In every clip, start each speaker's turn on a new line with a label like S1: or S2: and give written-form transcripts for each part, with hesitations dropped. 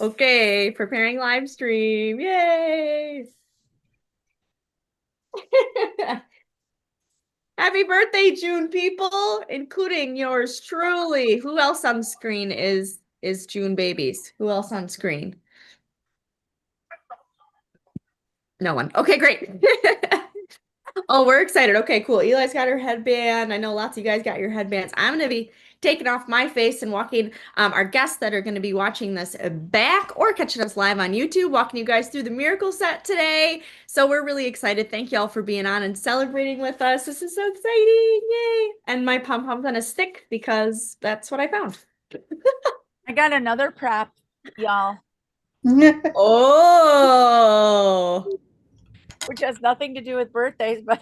S1: Okay, preparing live stream. Yay! Happy birthday, June people, including yours truly. Who else on screen is June babies? Who else on screen? No one. Okay, great. Oh, we're excited. Okay, cool. Eli's got her headband. I know lots of you guys got your headbands. I'm going to be taking off my face and walking our guests that are going to be watching this back or catching us live on YouTube, walking you guys through the miracle set today. So we're really excited. Thank you all for being on and celebrating with us. This is so exciting. Yay. And my pom-pom's on a stick because that's what I found.
S2: I got another prop, y'all,
S1: Oh.
S2: which has nothing to do with birthdays, but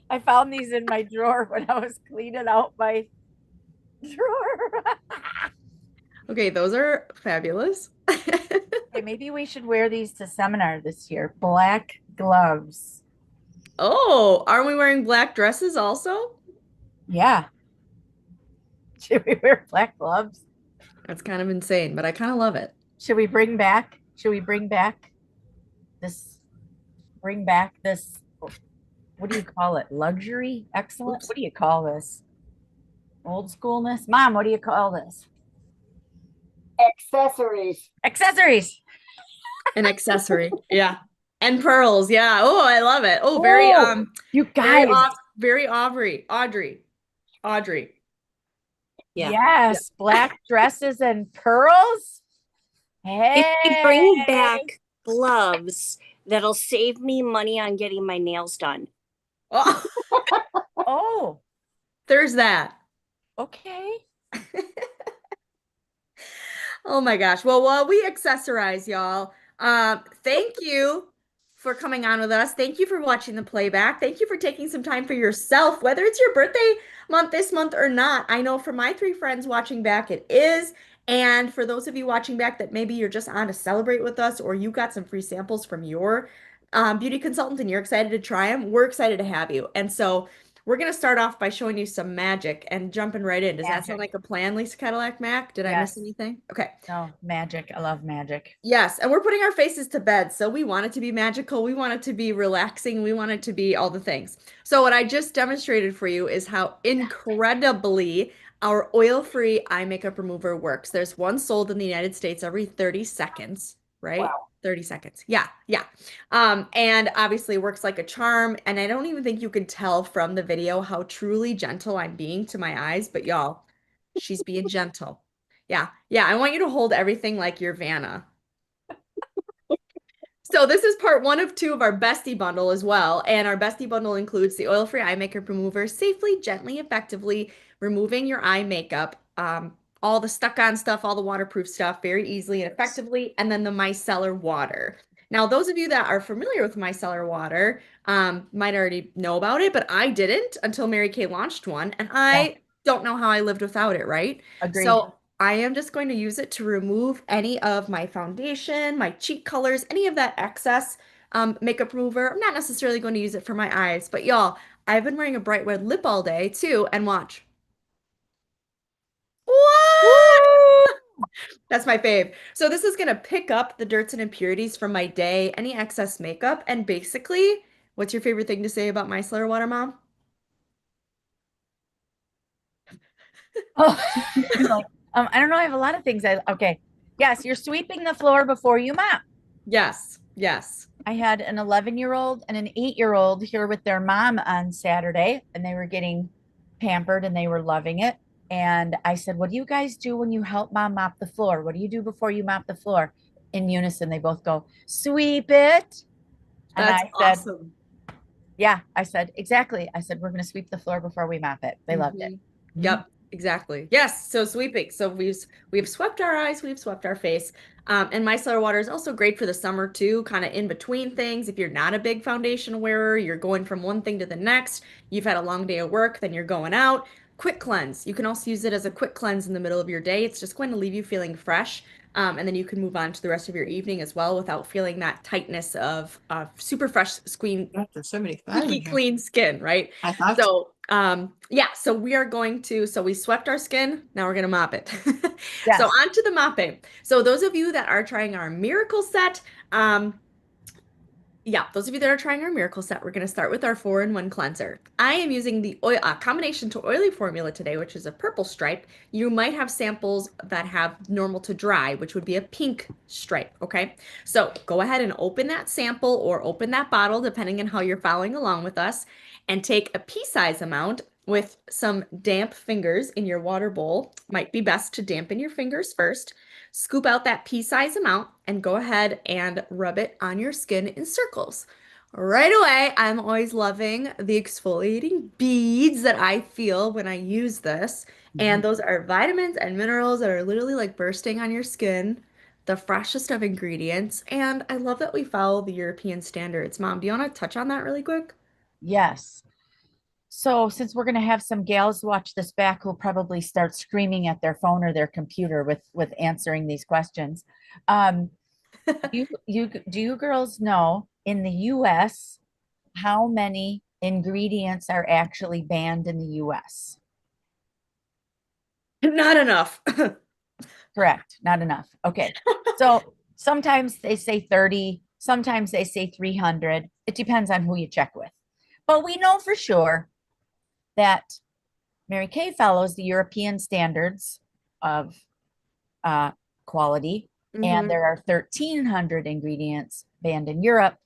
S2: I found these in my drawer when I was cleaning out my drawer.
S1: Okay, those are fabulous.
S2: Okay, maybe we should wear these to seminar this year. Black gloves.
S1: Oh, aren't we wearing black dresses also?
S2: Yeah. Should we wear black gloves?
S1: That's kind of insane, but I kind of love it.
S2: Should we bring back this bring back this what do you call it? Luxury? Excellent.
S1: Oops.
S2: What do you call this? Old schoolness? Mom, what do you call this?
S3: Accessories.
S2: Accessories.
S1: An accessory. Yeah. And pearls. Yeah. Oh, I love it. Oh, very
S2: Oh, you
S1: very
S2: guys.
S1: very Audrey. Yeah. Yeah.
S2: Yes, black dresses and pearls.
S3: If we
S2: Hey.
S3: bring back gloves, that'll save me money on getting my nails done.
S1: Oh,
S2: Oh,
S1: there's that.
S2: okay.
S1: Oh my gosh. Well, while we accessorize, y'all, thank you for coming on with us. Thank you for watching the playback. Thank you for taking some time for yourself, whether it's your birthday month this month or not. I know for my three friends watching back, it is. And for those of you watching back that maybe you're just on to celebrate with us or you got some free samples from your beauty consultant and you're excited to try them, we're excited to have you. And so we're going to start off by showing you some magic and jumping right in. Does that sound
S2: Magic.
S1: like a plan, Lisa Cadillac Mac? Did I miss
S2: Yes.
S1: anything? Okay.
S2: No, magic. I love magic.
S1: Yes, and we're putting our faces to bed. So we want it to be magical. We want it to be relaxing. We want it to be all the things. So what I just demonstrated for you is how incredibly our oil-free eye makeup remover works. There's one sold in the United States every 30 seconds, right?
S3: Wow.
S1: 30 seconds. Yeah, yeah. And obviously it works like a charm. And I don't even think you could tell from the video how truly gentle I'm being to my eyes, but y'all, she's being gentle. Yeah, yeah. I want you to hold everything like you're Vanna. So this is part one of two of our bestie bundle as well. And our bestie bundle includes the oil-free eye makeup remover, safely, gently, effectively removing your eye makeup, all the stuck-on stuff, all the waterproof stuff very easily and effectively, and then the micellar water. Now, those of you that are familiar with micellar water might already know about it, but I didn't until Mary Kay launched one, and
S2: Yeah,
S1: I don't know how I lived without it, right?
S2: agreed.
S1: So I am just going to use it to remove any of my foundation, my cheek colors, any of that excess makeup remover. I'm not necessarily going to use it for my eyes, but y'all, I've been wearing a bright red lip all day too, and watch. What?
S2: Woo!
S1: That's my fave. So this is going to pick up the dirts and impurities from my day, any excess makeup, and basically, what's your favorite thing to say about micellar water, Mom?
S2: Oh, I'm like, I don't know. I have a lot of things. Okay. Yes, you're sweeping the floor before you mop.
S1: Yes, yes.
S2: I had an 11-year-old and an 8-year-old here with their mom on Saturday, and they were getting pampered and they were loving it. And I said, what do you guys do when you help mom mop the floor? What do you do before you mop the floor? In unison, they both go, sweep it. And
S1: That's
S2: I said,
S1: awesome.
S2: yeah, I said, exactly. I said, we're going to sweep the floor before we mop it. They loved it.
S1: Mhm.
S2: Mhm.
S1: Yep, exactly. Yes, so sweeping. So we've swept our eyes, we've swept our face. And micellar water is also great for the summer too, kind of in between things. If you're not a big foundation wearer, you're going from one thing to the next. You've had a long day of work, then you're going out. Quick cleanse. You can also use it as a quick cleanse in the middle of your day. It's just going to leave you feeling fresh. And then you can move on to the rest of your evening as well without feeling that tightness of super fresh,
S4: There's so many fun
S1: squeaky
S4: in here.
S1: clean skin, right?
S4: I thought
S1: So, yeah, so we are going to, so we swept our skin, now we're going to mop it. So
S2: Yes.
S1: on to the mopping. So those of you that are trying our miracle set, yeah, those of you that are trying our miracle set, we're going to start with our 4-in-1 cleanser. I am using the oil combination to oily formula today, which is a purple stripe. You might have samples that have normal to dry, which would be a pink stripe. Okay, so go ahead and open that sample or open that bottle, depending on how you're following along with us, and take a pea-size amount with some damp fingers in your water bowl. Might be best to dampen your fingers first. Scoop out that pea-size amount and go ahead and rub it on your skin in circles. Right away, I'm always loving the exfoliating beads that I feel when I use this. And
S2: Mhm.
S1: those are vitamins and minerals that are literally like bursting on your skin, the freshest of ingredients. And I love that we follow the European standards. Mom, do you want to touch on that really quick?
S2: Yes. So since we're going to have some gals watch this back who'll probably start screaming at their phone or their computer with answering these questions. Um, do you girls know in the US how many ingredients are actually banned in the US?
S1: Not enough.
S2: Correct, not enough. Okay. So sometimes they say 30, sometimes they say 300. It depends on who you check with. But we know for sure that Mary Kay follows the European standards of uh, quality, and
S1: Hmm.
S2: there are 1,300 ingredients banned in Europe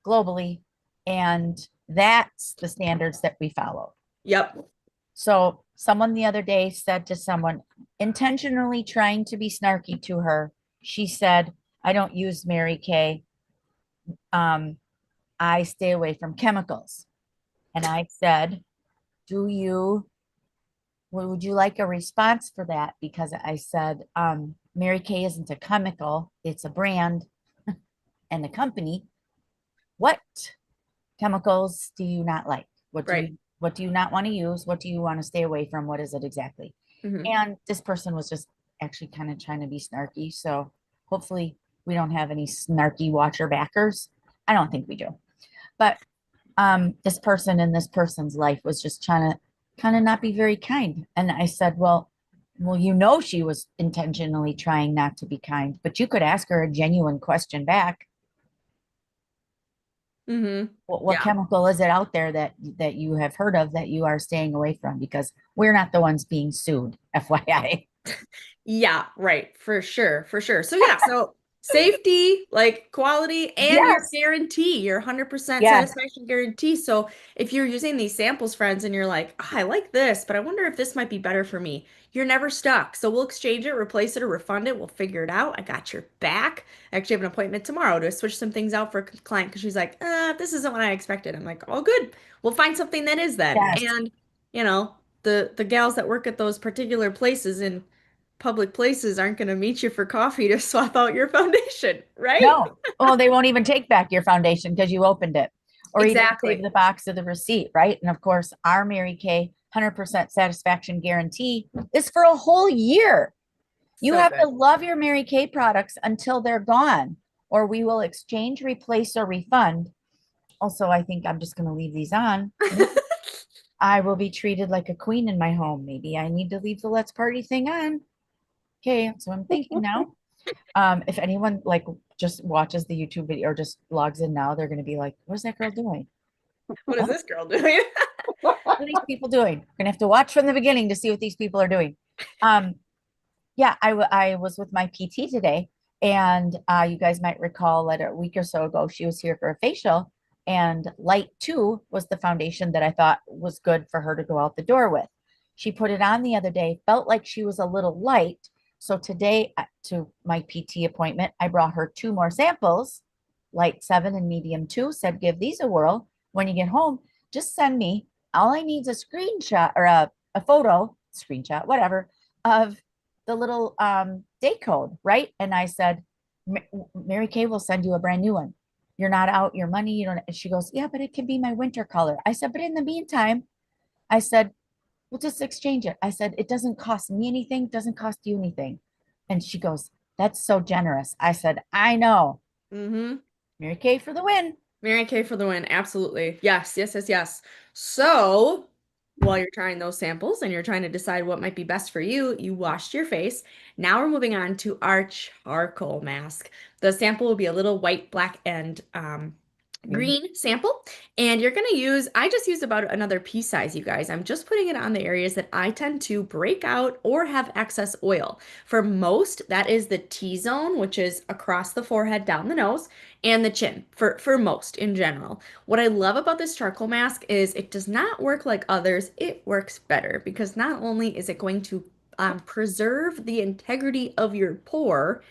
S2: globally, and that's the standards that we follow.
S1: Yep.
S2: So, someone the other day said to someone, intentionally trying to be snarky to her, she said, I don't use Mary Kay. Um, I stay away from chemicals. And I said, do you would you like a response for that? Because I said, Mary Kay isn't a chemical, it's a brand and a company. What chemicals do you not like?
S1: Right.
S2: What do you not want to use? What do you want to stay away from? What is it exactly?
S1: Hmm.
S2: And this person was just actually kind of trying to be snarky. So hopefully we don't have any snarky watcher backers. I don't think we do. But this person in this person's life was just trying to kind of not be very kind. And I said, well, you know, she was intentionally trying not to be kind, but you could ask her a genuine question back.
S1: Hmm.
S2: What
S1: Yeah.
S2: chemical is it out there that you have heard of that you are staying away from? Because we're not the ones being sued, FYI.
S1: Yeah, right. For sure. For sure. So yeah, so safety, like quality, and your
S2: Yes,
S1: guarantee, your 100%
S2: yes,
S1: satisfaction guarantee. So if you're using these samples, friends, and you're like, "Oh, I like this, but I wonder if this might be better for me," you're never stuck. So we'll exchange it, replace it, or refund it. We'll figure it out. I got your back. I actually have an appointment tomorrow to switch some things out for a client because she's like, this isn't what I expected. I'm like, oh, good. We'll find something that is then.
S2: yes.
S1: And you know, the gals that work at those particular places in public places aren't going to meet you for coffee to swap out your foundation, right?
S2: No. Well, they won't even take back your foundation because you opened it or even save
S1: Exactly.
S2: the box of the receipt, right? And of course, our Mary Kay 100% satisfaction guarantee is for a whole year. You
S1: So
S2: have to
S1: good.
S2: love your Mary Kay products until they're gone, or we will exchange, replace, or refund. Also, I think I'm just going to leave these on. I will be treated like a queen in my home. Maybe I need to leave the Let's Party thing on. Okay, so I'm thinking now. If anyone like just watches the YouTube video or just logs in now, they're gonna be like, "What is that girl doing?
S1: What is
S2: What
S1: this girl doing?
S2: are these people doing?" We're gonna have to watch from the beginning to see what these people are doing. Um, yeah, I was with my PT today, and you guys might recall that a week or so ago she was here for a facial, and Light 2 was the foundation that I thought was good for her to go out the door with. She put it on the other day, felt like she was a little light. So today, to my PT appointment, I brought her two more samples, Light 7 and Medium 2, said, give these a whirl. When you get home, just send me, all I need is a screenshot or a photo, screenshot, whatever, of the little day code, right? And I said, Mary Kay will send you a brand new one. You're not out your money. You don't. And she goes, yeah, but it can be my winter color. I said, but in the meantime, I said, we'll just exchange it. I said, it doesn't cost me anything, doesn't cost you anything. And she goes, that's so generous. I said, I know.
S1: Mm-hmm.
S2: Mary Kay for the win.
S1: Mary Kay for the win. Absolutely. Yes, yes, yes, yes. So while you're trying those samples and you're trying to decide what might be best for you, you washed your face. Now we're moving on to our charcoal mask. The sample will be a little white, black, and green sample. And you're going to use, I just used about another pea size, you guys. I'm just putting it on the areas that I tend to break out or have excess oil. For most, that is the T-zone, which is across the forehead, down the nose, and the chin for most in general. What I love about this charcoal mask is it does not work like others. It works better because not only is it going to preserve the integrity of your pore,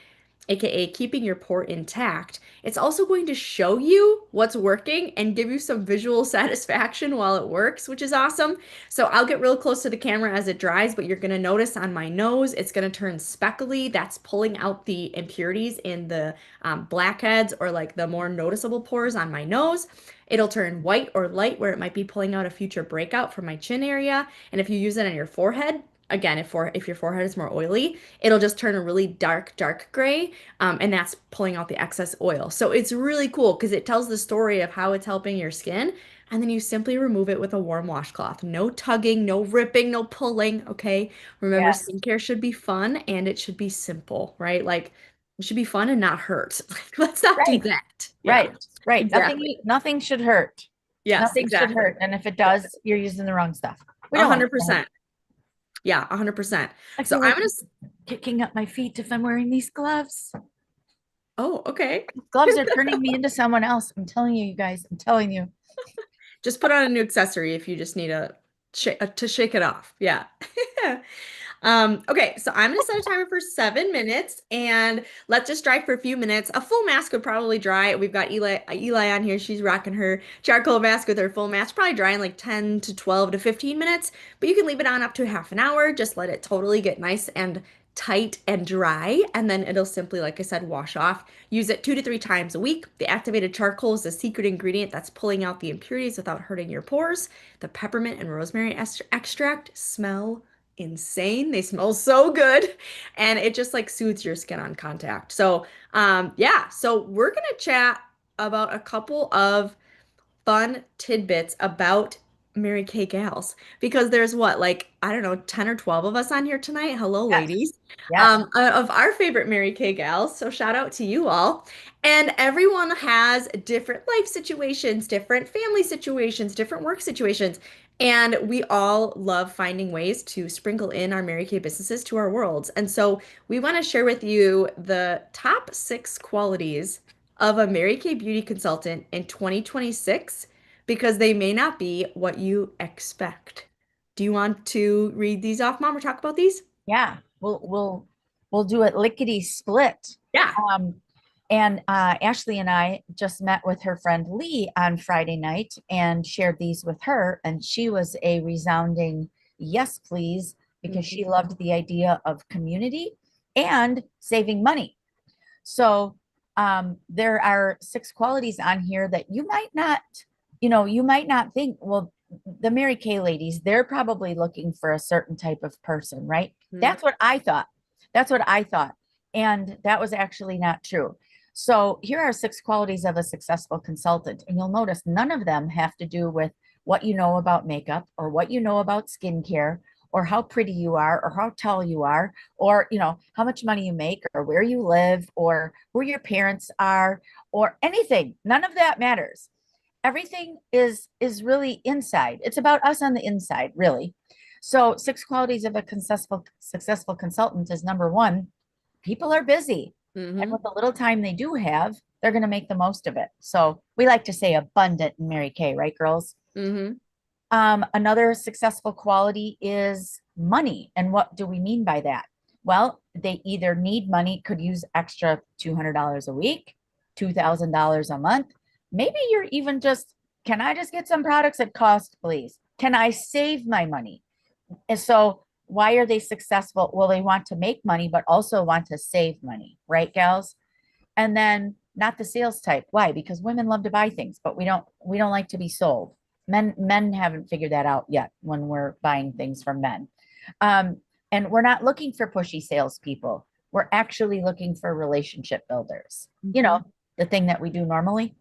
S1: aka keeping your pore intact, it's also going to show you what's working and give you some visual satisfaction while it works, which is awesome. So I'll get real close to the camera as it dries, but you're going to notice on my nose, it's going to turn speckly. That's pulling out the impurities in the blackheads or like the more noticeable pores on my nose. It'll turn white or light where it might be pulling out a future breakout from my chin area. And if you use it on your forehead, again, if your forehead is more oily, it'll just turn a really dark gray, and that's pulling out the excess oil. So it's really cool because it tells the story of how it's helping your skin, and then you simply remove it with a warm washcloth. No tugging, no ripping, no pulling, okay? Remember,
S2: Yes.
S1: skincare should be fun and it should be simple, right? Like it should be fun and not hurt. Like, let's not do
S2: Right.
S1: that. Yeah,
S2: Right. Right.
S1: exactly.
S2: Nothing should hurt.
S1: Yes,
S2: Nothing should
S1: exactly.
S2: hurt. And if it does, you're using the wrong stuff. We
S1: A
S2: don't want
S1: hundred
S2: that.
S1: percent. Yeah, 100%.
S2: I
S1: So
S2: feel
S1: I'm
S2: like
S1: gonna,
S2: kicking up my feet if I'm wearing these gloves.
S1: oh, okay.
S2: Gloves are turning me into someone else. I'm telling you, you guys, I'm telling you.
S1: Just put on a new accessory if you just need to shake it off. Yeah. Okay, so I'm gonna set a timer for 7 minutes and let this dry for a few minutes. A full mask would probably dry. We've got Eli on here. She's rocking her charcoal mask with her full mask, probably dry in like 10 to 12 to 15 minutes, but you can leave it on up to half an hour. Just let it totally get nice and tight and dry, and then it'll simply, like I said, wash off. Use it 2 to 3 times a week. The activated charcoal is the secret ingredient that's pulling out the impurities without hurting your pores. The peppermint and rosemary extract smell insane. They smell so good, and it just like soothes your skin on contact. So, yeah, so we're gonna chat about a couple of fun tidbits about Mary Kay Gals because there's what, like, I don't know, 10 or 12 of us on here tonight. Hello,
S2: Yes.
S1: ladies.
S2: Yes.
S1: Of our favorite Mary Kay Gals. So shout out to you all. And everyone has different life situations, different family situations, different work situations. And we all love finding ways to sprinkle in our Mary Kay businesses to our worlds. And so we want to share with you the top 6 qualities of a Mary Kay beauty consultant in 2026 because they may not be what you expect. Do you want to read these off, Mom, or talk about these?
S2: Yeah. We'll do it lickety split.
S1: Yeah.
S2: Um, and Ashley and I just met with her friend Lee on Friday night and shared these with her. And she was a resounding yes, please, because she loved the idea of community and saving money. So there are 6 qualities on here that you might not, you might not think, well, the Mary Kay ladies, they're probably looking for a certain type of person, right? That's what I thought. That's what I thought. And that was actually not true. So here are 6 qualities of a successful consultant. And you'll notice none of them have to do with what you know about makeup or what you know about skincare or how pretty you are or how tall you are or how much money you make or where you live or who your parents are or anything. None of that matters. Everything is really inside. It's about us on the inside, really. So 6 qualities of a successful consultant is number 1, people are busy. And with the little time they do have, they're going to make the most of it. So we like to say abundant in Mary Kay, right, girls?
S1: Mm-hmm.
S2: Another successful quality is money. And what do we mean by that? Well, they either need money, could use extra $200 a week, $2,000 a month. Maybe you're even just, can I just get some products at cost, please? Can I save my money? And so why are they successful? Well, they want to make money, but also want to save money, right, gals? And then not the sales type. Why? Because women love to buy things, but we don't like to be sold. Men haven't figured that out yet when we're buying things from men. And we're not looking for pushy salespeople. We're actually looking for relationship builders. The thing that we do normally.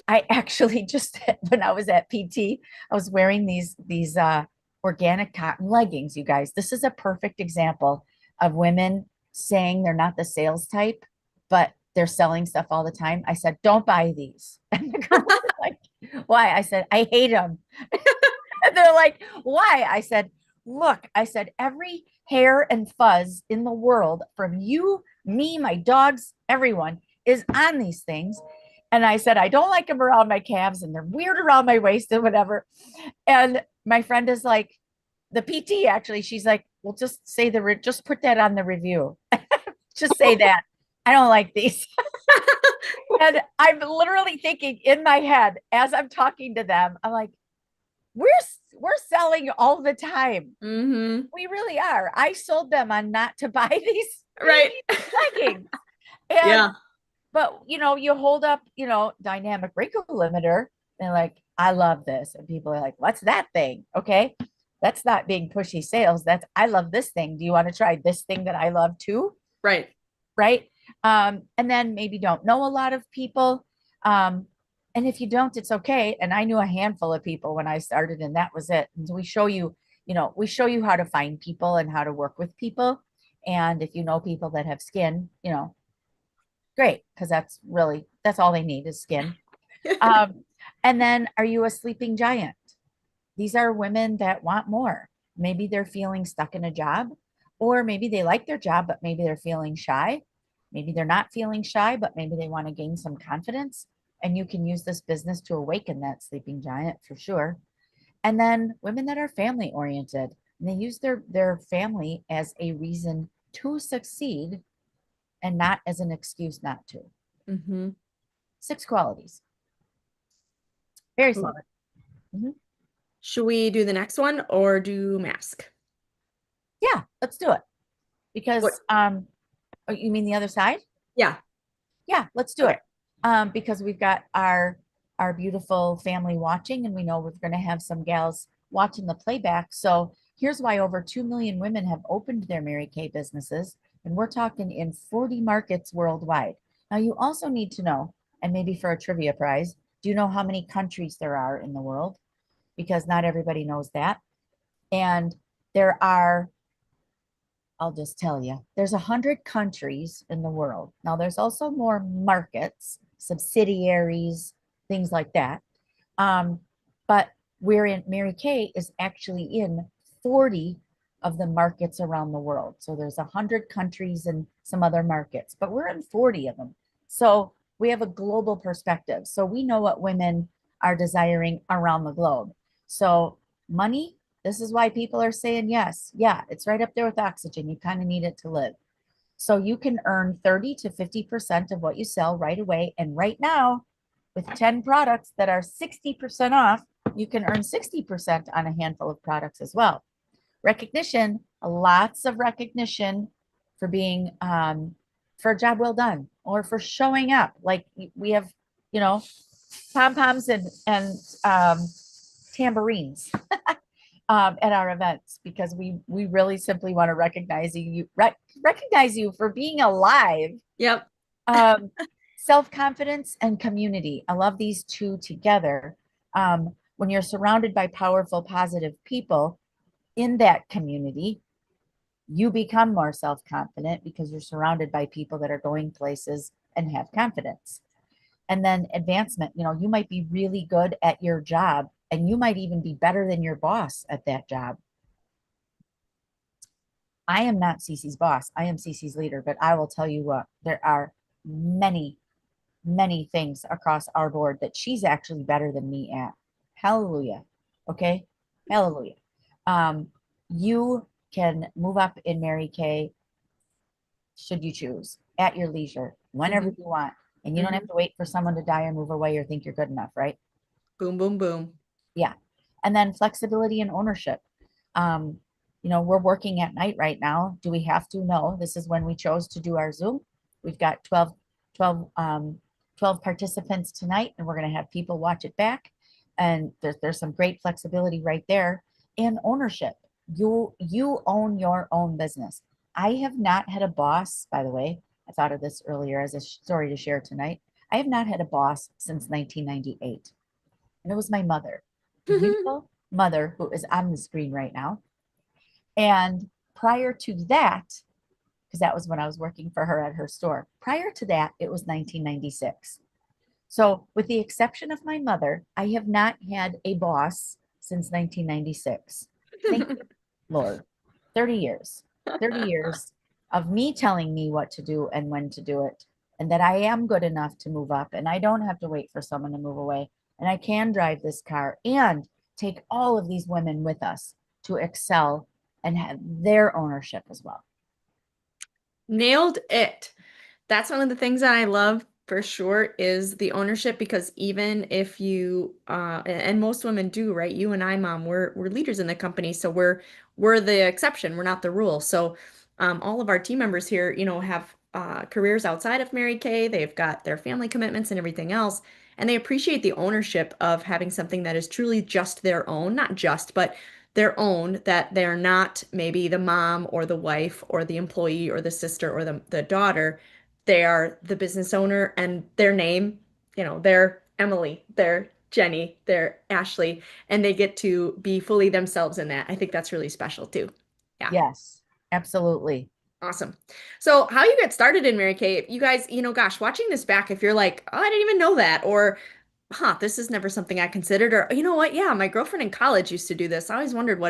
S2: I actually just when I was at PT, I was wearing these organic cotton leggings, you guys. This is a perfect example of women saying they're not the sales type, but they're selling stuff all the time. I said, "Don't buy these." And the girl was like, "Why?" I said, "I hate them." And they're like, "Why?" I said, "Look," I said, "every hair and fuzz in the world from you, me, my dogs, everyone is on these things." And I said, "I don't like them around my calves and they're weird around my waist and whatever." And my friend is like, the PT actually, she's like, "Well, just say just put that on the review. Just say that. I don't like these." And I'm literally thinking in my head as I'm talking to them, I'm like, we're we're selling all the time.
S1: Mm-hmm.
S2: We really are. I sold them on not to buy these
S1: Right.
S2: leggings. And
S1: Yeah.
S2: but you hold up, dynamic wrinkle limiter, and like, "I love this." And people are like, "What's that thing?" Okay. That's not being pushy sales. That's, "I love this thing. Do you want to try this thing that I love too?"
S1: Right.
S2: Right. And then maybe don't know a lot of people. Um, and if you don't, it's okay. And I knew a handful of people when I started, and that was it. And so we show you how to find people and how to work with people. And if you know people that have skin, great, because that's all they need is skin. Um, and then, are you a sleeping giant? These are women that want more. Maybe they're feeling stuck in a job, or maybe they like their job, but maybe they're feeling shy. Maybe they're not feeling shy, but maybe they want to gain some confidence. And you can use this business to awaken that sleeping giant for sure. And then women that are family oriented, and they use their family as a reason to succeed and not as an excuse not to.
S1: Mm-hmm.
S2: 6 qualities. Very
S1: Love
S2: simple.
S1: it.
S2: Mhm.
S1: Should we do the next one or do mask?
S2: Yeah, let's do it.
S1: What?
S2: Because oh, you mean the other side?
S1: Yeah.
S2: Yeah, let's do
S1: Okay.
S2: it. Because we've got our beautiful family watching, and we know we're going to have some gals watching the playback. So here's why over 2 million women have opened their Mary Kay businesses, and we're talking in 40 markets worldwide. Now, you also need to know, and maybe for a trivia prize, do you know how many countries there are in the world? Because not everybody knows that. And there are, I'll just tell you, there's 100 countries in the world. Now, there's also more markets, subsidiaries, things like that. Um, but we're in, Mary Kay is actually in 40 of the markets around the world. So there's 100 countries and some other markets, but we're in 40 of them. So we have a global perspective. So we know what women are desiring around the globe. So money, this is why people are saying yes. Yeah, it's right up there with oxygen. You kind of need it to live. So you can earn 30 to 50% of what you sell right away. And right now, with 10 products that are 60% off, you can earn 60% on a handful of products as well. Recognition, lots of recognition for being for a job well done, or for showing up. Like we have, pom poms and tambourines at our events, because we really simply want to recognize you for being alive.
S1: Yep.
S2: um, Self-confidence and community. I love these two together. When you're surrounded by powerful, positive people in that community, you become more self-confident because you're surrounded by people that are going places and have confidence. And then advancement, you might be really good at your job, and you might even be better than your boss at that job. I am not Cece's boss. I am Cece's leader, but I will tell you what, there are many, many things across our board that she's actually better than me at. Hallelujah. Okay. Hallelujah. Um, you can move up in Mary Kay should you choose at your leisure, whenever
S1: Mhm.
S2: you want. And you don't have to wait for someone to die or move away or think you're good enough, right?
S1: Boom, boom, boom.
S2: Yeah. And then flexibility and ownership. Um, we're working at night right now. Do we have to? No. This is when we chose to do our Zoom. We've got 12 participants tonight, and we're going to have people watch it back. And there's some great flexibility right there. And ownership. You own your own business. I have not had a boss, by the way. I thought of this earlier as a story to share tonight. I have not had a boss since 1998. And it was my mother, the beautiful mother who is on the screen right now. And prior to that, because that was when I was working for her at her store, prior to that, it was 1996. So, with the exception of my mother, I have not had a boss since 1996. Thank you, Lord. 30 years. 30 years of me telling me what to do and when to do it, and that I am good enough to move up, and I don't have to wait for someone to move away, and I can drive this car and take all of these women with us to excel and have their ownership as well.
S1: Nailed it. That's one of the things that I love for sure is the ownership because even if you and most women do, right? You and I, mom, we're leaders in the company, so we're the exception. We're not the rule. So all of our team members here, have careers outside of Mary Kay. They've got their family commitments and everything else, and they appreciate the ownership of having something that is truly just their own, not just, but their own, that they're not maybe the mom or the wife or the employee or the sister or the daughter. They are the business owner and their name, they're Emily, they're Jenny, they're Ashley, and they get to be fully themselves in that. I think that's really special too. Yeah.
S2: Yes, absolutely.
S1: Awesome. So how you get started in Mary Kay, you guys, gosh, watching this back, if you're like, oh, I didn't even know that, or this is never something I considered, or you know what? Yeah, my girlfriend in college used to do this. I always wondered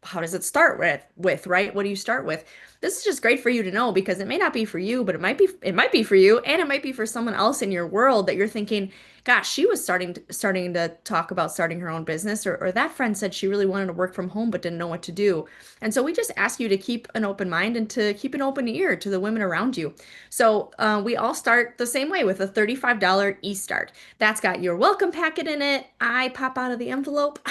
S1: how does it start with, right? What do you start with? This is just great for you to know because it may not be for you, but it might be for you, and it might be for someone else in your world that you're thinking, gosh, she was starting to talk about starting her own business, or that friend said she really wanted to work from home but didn't know what to do. And so we just ask you to keep an open mind and to keep an open ear to the women around you. So we all start the same way with a $35 e-start. That's got your welcome packet in it. I pop out of the envelope,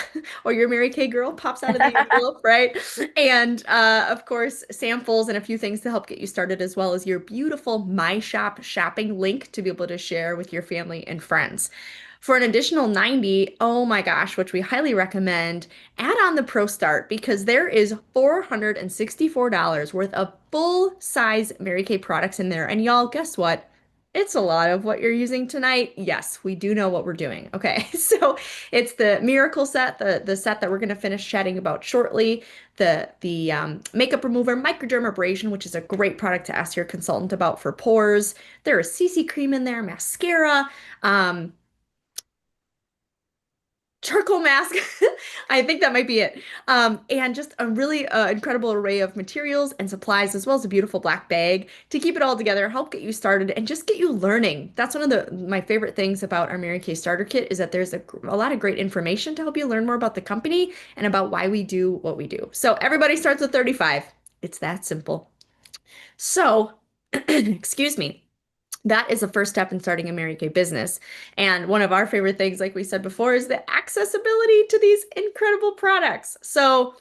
S1: or your Mary Kay girl pops out of the envelope, right? And of course, samples and a few things to help get you started, as well as your beautiful My Shop shopping link to be able to share with your family and friends. For an additional 90, oh my gosh, which we highly recommend, add on the Pro Start because there is $464 worth of full-size Mary Kay products in there. And y'all, guess what? It's a lot of what you're using tonight. Yes, we do know what we're doing. Okay, so it's the Miracle set, the set that we're going to finish chatting about shortly. The makeup remover microdermabrasion, which is a great product to ask your consultant about for pores. There is CC cream in there, mascara. Charcoal mask. I think that might be it. And just a really incredible array of materials and supplies, as well as a beautiful black bag to keep it all together, help get you started, and just get you learning. That's one of my favorite things about our Mary Kay Starter Kit is that there's a lot of great information to help you learn more about the company and about why we do what we do. So everybody starts with 35. It's that simple. So, excuse me. That is the first step in starting a Mary Kay business. And one of our favorite things, like we said before, is the accessibility to these incredible products. So,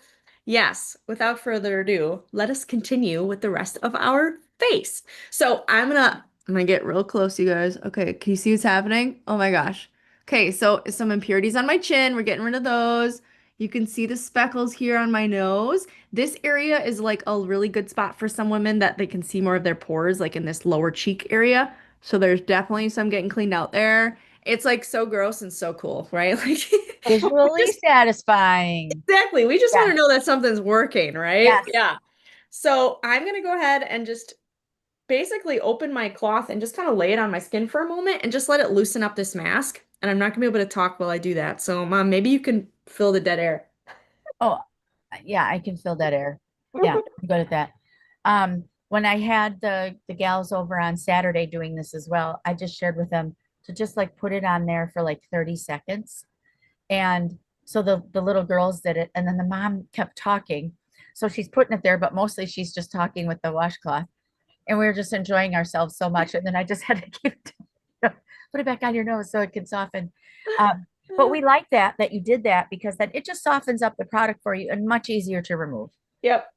S1: yes, without further ado, let us continue with the rest of our face. So I'm gonna get real close, you guys. Okay, can you see what's happening? Oh my gosh. Okay, so some impurities on my chin. We're getting rid of those. You can see the speckles here on my nose. This area is like a really good spot for some women that they can see more of their pores, like in this lower cheek area. So there's definitely some getting cleaned out there. It's like so gross and so cool, right? Like
S2: Visually satisfying.
S1: exactly. We just want
S2: Yeah.
S1: to know that something's working, right?
S2: Yes.
S1: Yeah. So I'm gonna go ahead and just basically open my cloth and just kind of lay it on my skin for a moment and just let it loosen up this mask. And I'm not gonna be able to talk while I do that. So Mom, maybe you can fill the dead air.
S2: Oh, yeah, I can feel that air. Yeah, I'm good at that. When I had the gals over on Saturday doing this as well, I just shared with them to just like put it on there for like 30 seconds. And so the little girls did it, and then the mom kept talking. So she's putting it there, but mostly she's just talking with the washcloth. And we were just enjoying ourselves so much. And then I just had to put it back on your nose so it can soften. But we like that you did that because then it just softens up the product for you and much easier to remove.
S1: Yep.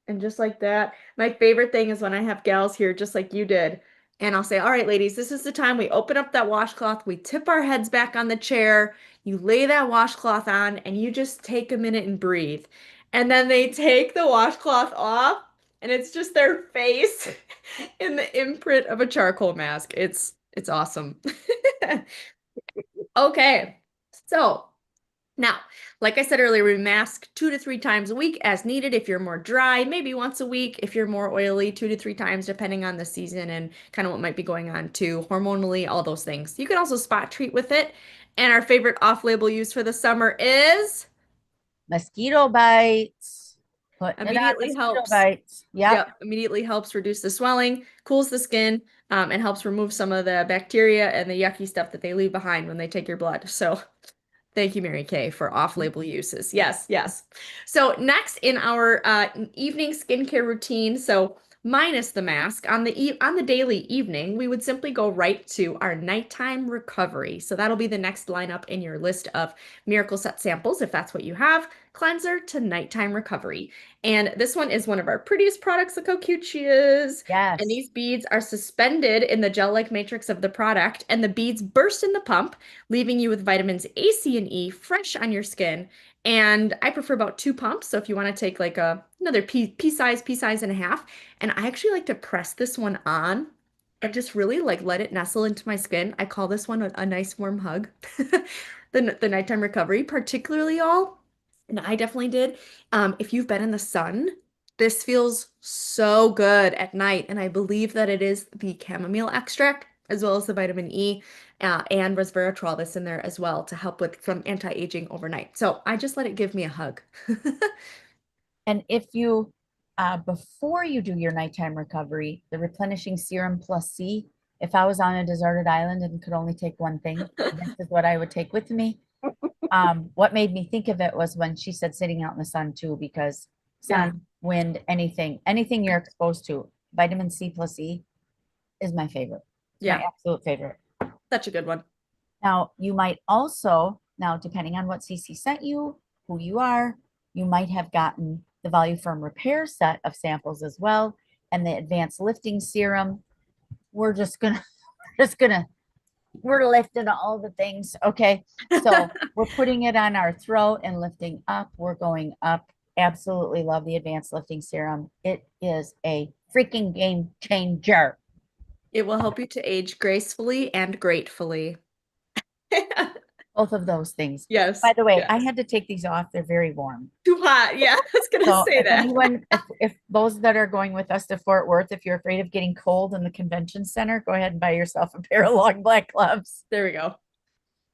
S1: And just like that, my favorite thing is when I have gals here, just like you did, and I'll say, all right, ladies, this is the time we open up that washcloth, we tip our heads back on the chair, you lay that washcloth on, and you just take a minute and breathe. And then they take the washcloth off, and it's just their face in the imprint of a charcoal mask. It's awesome. Okay. So now, like I said earlier, we mask 2 to 3 times a week as needed. If you're more dry, maybe once a week. If you're more oily, 2 to 3 times, depending on the season and kind of what might be going on too, hormonally, all those things. You can also spot treat with it. And our favorite off-label use for the summer is
S2: Mosquito bites. Putting it on
S1: immediately
S2: mosquito
S1: helps.
S2: bites. Yep.
S1: Yep, immediately helps reduce the swelling, cools the skin, and helps remove some of the bacteria and the yucky stuff that they leave behind when they take your blood. So thank you, Mary Kay, for off-label uses. Yes, yes. So next in our evening skincare routine, so minus the mask, on the daily evening, we would simply go right to our nighttime recovery. So that'll be the next lineup in your list of Miracle Set samples, if that's what you have, cleanser to nighttime recovery. And this one is one of our prettiest products. Look how cute she is.
S2: Yes.
S1: And these beads are suspended in the gel-like matrix of the product, and the beads burst in the pump, leaving you with vitamins A, C, and E fresh on your skin. And I prefer about 2 pumps. So if you want to take like another pea size and a half, and I actually like to press this one on and just really like let it nestle into my skin. I call this one a nice warm hug. The nighttime recovery, particularly y'all, and I definitely did. If you've been in the sun, this feels so good at night, and I believe that it is the chamomile extract as well as the vitamin E and resveratrol that's in there as well to help with some anti-aging overnight. So I just let it give me a hug.
S2: And if you, before you do your nighttime recovery, the replenishing serum plus C, if I was on a deserted island and could only take one thing, this is what I would take with me. What made me think of it was when she said sitting out in the sun too, because
S1: Yeah.
S2: sun, wind, anything you're exposed to, vitamin C plus E is my favorite.
S1: Yeah,
S2: My absolute favorite.
S1: such a good one.
S2: Now, you might also, now depending on what CC sent you, who you are, you might have gotten the Voluform Repair set of samples as well, and the Advanced Lifting Serum. We're just gonna, we're lifting all the things. Okay, so we're putting it on our throat and lifting up. We're going up. Absolutely love the Advanced Lifting Serum. It is a freaking game changer.
S1: It will help you to age gracefully and gratefully.
S2: Both of those things.
S1: Yes.
S2: By the way,
S1: yes.
S2: I had to take these off. They're very warm.
S1: Too hot. Yeah, I was gonna
S2: So
S1: say
S2: if
S1: that.
S2: anyone, if those that are going with us to Fort Worth, if you're afraid of getting cold in the convention center, go ahead and buy yourself a pair of long black gloves.
S1: There we go.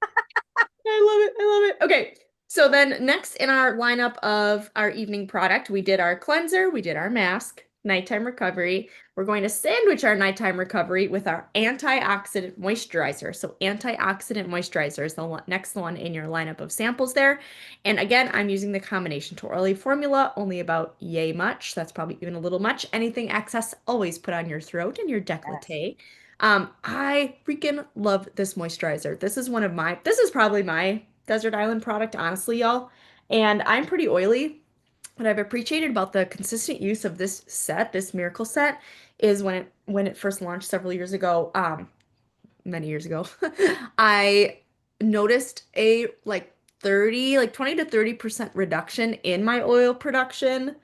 S1: I love it. I love it. Okay. So then next in our lineup of our evening product, we did our cleanser, we did our mask, nighttime recovery. We're going to sandwich our nighttime recovery with our antioxidant moisturizer. So antioxidant moisturizer is the next one in your lineup of samples there. And again, I'm using the combination to oily formula, only about yay much. That's probably even a little much. Anything excess, always put on your throat and your décolleté. I freaking love this moisturizer. This is probably my desert island product, honestly, y'all. And I'm pretty oily. What I've appreciated about the consistent use of this set, this Miracle set, is when it first launched several years ago, many years ago, I noticed a like 20 to 30% reduction in my oil production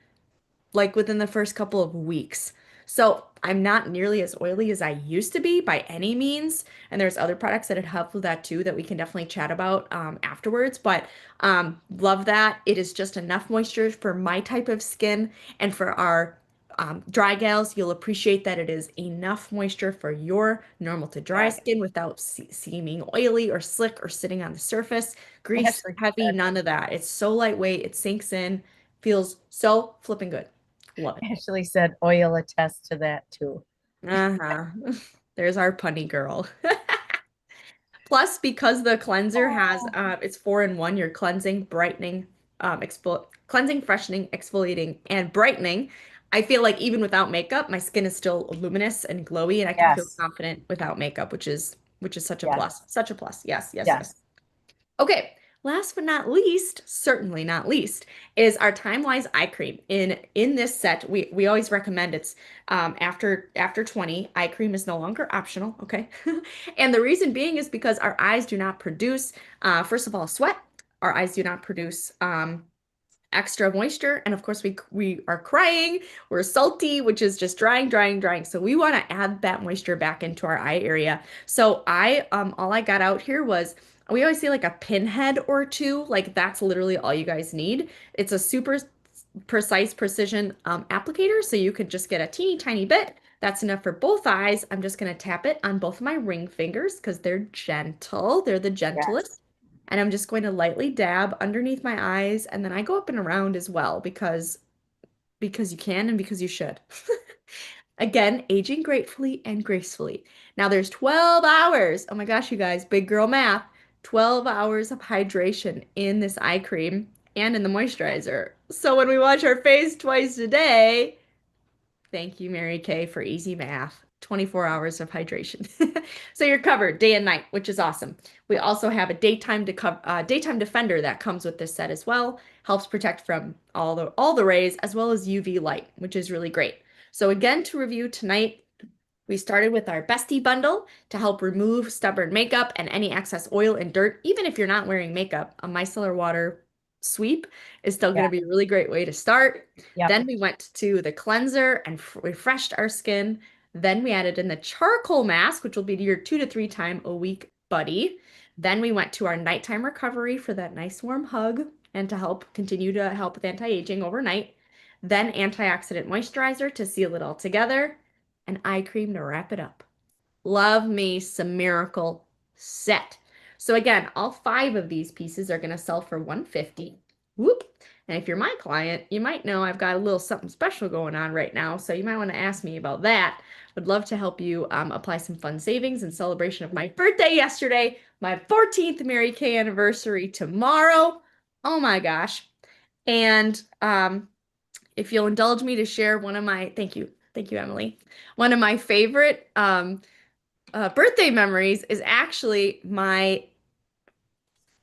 S1: like within the first couple of weeks. So I'm not nearly as oily as I used to be by any means. And there's other products that have helped with that too that we can definitely chat about afterwards. But love that. It is just enough moisture for my type of skin. And for our dry gals, you'll appreciate that it is enough moisture for your normal to dry skin without seeming oily or slick or sitting on the surface. Grease, heavy, none of that. It's so lightweight. It sinks in, feels so flipping good. Love it.
S2: Ashley said oil attests to that too.
S1: Uh-huh. There's our punny girl. Plus, because the cleanser has it's 4-in-1, you're cleansing, brightening, cleansing, freshening, exfoliating, and brightening. I feel like even without makeup, my skin is still luminous and glowy, and I can feel
S2: Yes.
S1: confident without makeup, which is such a
S2: Yes.
S1: plus. Such a plus. Yes, yes,
S2: Yes.
S1: yes. Okay, last but not least, certainly not least, is our Time-Wise eye cream. In this set, we always recommend it's after 20, eye cream is no longer optional, okay? And the reason being is because our eyes do not produce, first of all, sweat. Our eyes do not produce extra moisture. And of course, we are crying, we're salty, which is just drying, drying, drying. So we want to add that moisture back into our eye area. So all I got out here was we always say like a pinhead or two. Like that's literally all you guys need. It's a super precise precision applicator, so you could just get a teeny tiny bit. That's enough for both eyes. I'm just going to tap it on both of my ring fingers because they're gentle. They're the gentlest.
S2: Yes.
S1: And I'm just going to lightly dab underneath my eyes, and then I go up and around as well because you can and because you should. Again, aging gratefully and gracefully. Now there's 12 hours. Oh my gosh, you guys, big girl math. 12 hours of hydration in this eye cream and in the moisturizer. So when we wash our face twice a day, thank you, Mary Kay, for easy math. 24 hours of hydration. So you're covered day and night, which is awesome. We also have a daytime defender that comes with this set as well. Helps protect from all the rays as well as UV light, which is really great. So again, to review tonight, we started with our Bestie bundle to help remove stubborn makeup and any excess oil and dirt. Even if you're not wearing makeup, a micellar water sweep is still going
S2: Yeah.
S1: to be a really great way to start.
S2: Yep.
S1: Then we went to the cleanser and refreshed our skin. Then we added in the charcoal mask, which will be your 2 to 3 time a week buddy. Then we went to our nighttime recovery for that nice warm hug and to help continue to help with anti-aging overnight. Then antioxidant moisturizer to seal it all together, and eye cream to wrap it up. Love me some Miracle Set. So again, all 5 of these pieces are going to sell for $150. Whoop. And if you're my client, you might know I've got a little something special going on right now, so you might want to ask me about that. Would love to help you apply some fun savings in celebration of my birthday yesterday, my 14th Mary Kay anniversary tomorrow. Oh my gosh. And if you'll indulge me to share one of my, thank you, Emily. One of my favorite birthday memories is actually my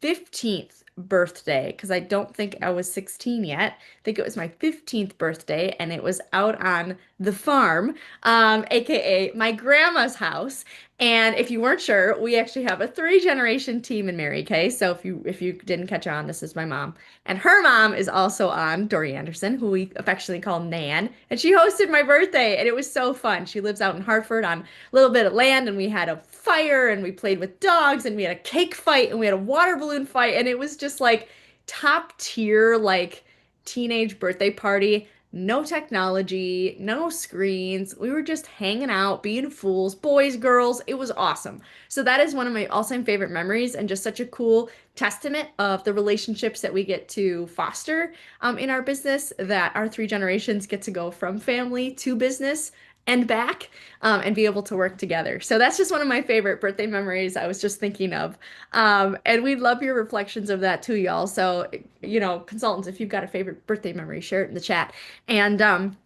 S1: 15th birthday, because I don't think I was 16 yet. I think it was my 15th birthday, and it was out on the farm, aka my grandma's house. And if you weren't sure, we actually have a 3-generation team in Mary Kay. So if you didn't catch on, this is my mom. And her mom is also on, Dory Anderson, who we affectionately call Nan. And she hosted my birthday, and it was so fun. She lives out in Hartford on a little bit of land, and we had a fire, and we played with dogs, and we had a cake fight, and we had a water balloon fight, and it was just like top tier, like teenage birthday party. No technology, no screens. We were just hanging out, being fools, boys, girls. It was awesome. So that is one of my all-time favorite memories and just such a cool testament of the relationships that we get to foster in our business, that our 3 generations get to go from family to business and back and be able to work together. So that's just one of my favorite birthday memories I was just thinking of. And we'd love your reflections of that too, y'all. So, consultants, if you've got a favorite birthday memory, share it in the chat. And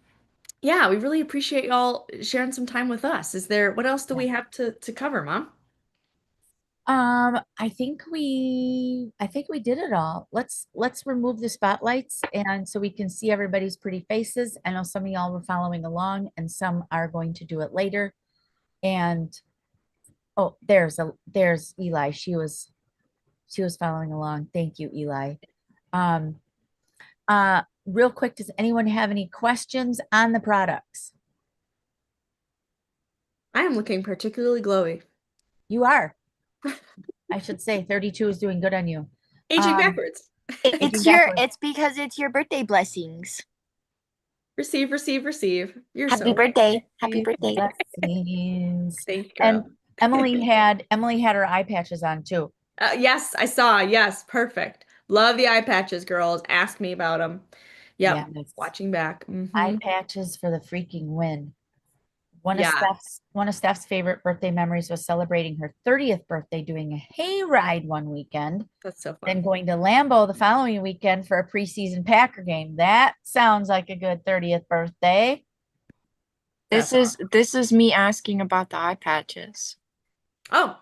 S1: yeah, we really appreciate y'all sharing some time with us. What else do we have to cover, Mom?
S2: I think we did it all. Let's remove the spotlights and so we can see everybody's pretty faces. I know some of y'all were following along and some are going to do it later. And oh, there's Eli. She was following along. Thank you, Eli. Um real quick, does anyone have any questions on the products?
S1: I am looking particularly glowy.
S2: You are. I should say 32 is doing good on you.
S1: Aging
S2: Um,
S1: backwards.
S5: It's because it's your birthday blessings.
S1: Receive, receive, receive. You're
S5: Happy
S1: so
S5: birthday. Happy birthday.
S2: Blessings.
S1: Thank you,
S2: And
S1: girl.
S2: Emily had her eye patches on too.
S1: Yes, I saw. Yes, perfect. Love the eye patches, girls. Ask me about them. Yep.
S2: Yes.
S1: Watching back.
S2: Eye patches for the freaking win. One of
S1: Yeah.
S2: Steph's favorite birthday memories was celebrating her 30th birthday doing a hayride one weekend,
S1: That's so
S2: then
S1: fun.
S2: going to Lambeau the following weekend for a preseason Packer game. That sounds like a good 30th birthday.
S4: This is me asking about the eye patches.
S1: Oh,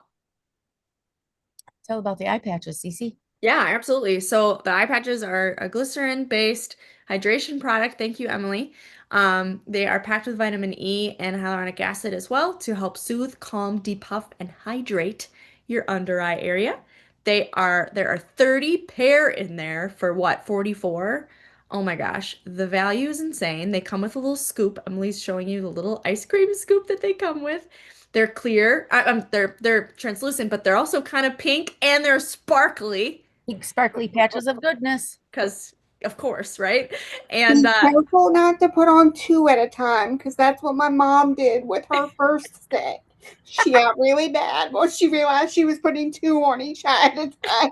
S2: Tell about the eye patches, Cece.
S1: yeah, absolutely. So the eye patches are a glycerin-based hydration product. Thank you, Emily. They are packed with vitamin E and hyaluronic acid as well to help soothe, calm, depuff, and hydrate your under eye area. There are 30 pair in there for what, 44? Oh my gosh, the value is insane. They come with a little scoop. Emily's showing you the little ice cream scoop that they come with. They're clear. They're translucent, but they're also kind of pink and they're sparkly
S2: Big sparkly patches of goodness.
S1: because, of course, right?
S6: Be
S1: And
S6: careful not to put on 2 at a time, because that's what my mom did with her first set. She got really bad once she realized she was putting 2 on each eye at a time.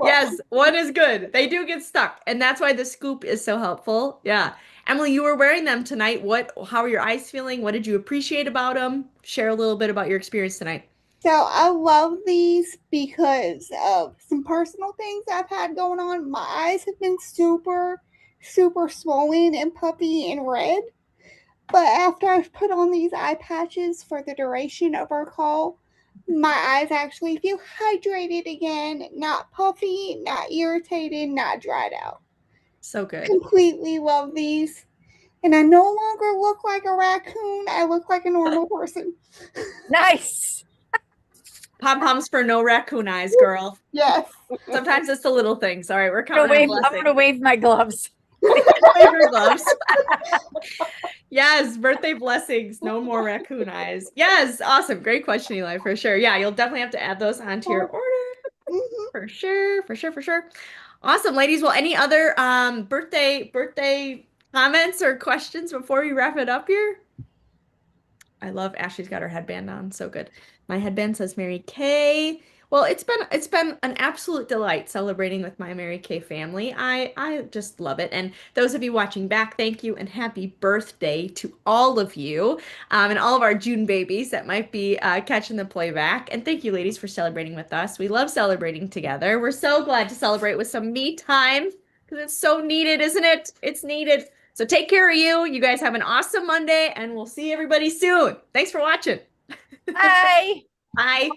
S1: yes, one is good. They do get stuck, and that's why the scoop is so helpful. Yeah. Emily, you were wearing them tonight. How are your eyes feeling? What did you appreciate about them? Share a little bit about your experience tonight.
S6: So I love these because of some personal things I've had going on. My eyes have been super, super swollen and puffy and red. But after I've put on these eye patches for the duration of our call, my eyes actually feel hydrated again, not puffy, not irritated, not dried out.
S1: So good.
S6: Completely love these. And I no longer look like a raccoon. I look like a normal person.
S2: Nice.
S1: Pom-poms for no raccoon eyes, girl.
S6: Yes.
S1: Sometimes it's the little things. All right, we're
S2: I'm gonna
S1: counting
S2: wave,
S1: our
S2: I'm
S1: blessings.
S2: gonna wave my gloves.
S1: Wave your gloves. Yes, birthday blessings. No more raccoon eyes. Yes, awesome. Great question, Eli, for sure. Yeah, you'll definitely have to add those onto your order.
S6: Mhm.
S1: For sure, for sure, for sure. Awesome, ladies. Well, any other birthday comments or questions before we wrap it up here? I love Ashley's got her headband on. So good. My headband says Mary Kay. Well, it's been an absolute delight celebrating with my Mary Kay family. I just love it. And those of you watching back, thank you and happy birthday to all of you, and all of our June babies that might be catching the playback. And thank you, ladies, for celebrating with us. We love celebrating together. We're so glad to celebrate with some me time because it's so needed, isn't it? It's needed. So take care of you. You guys have an awesome Monday, and we'll see everybody soon. Thanks for watching.
S2: Bye.
S1: Bye.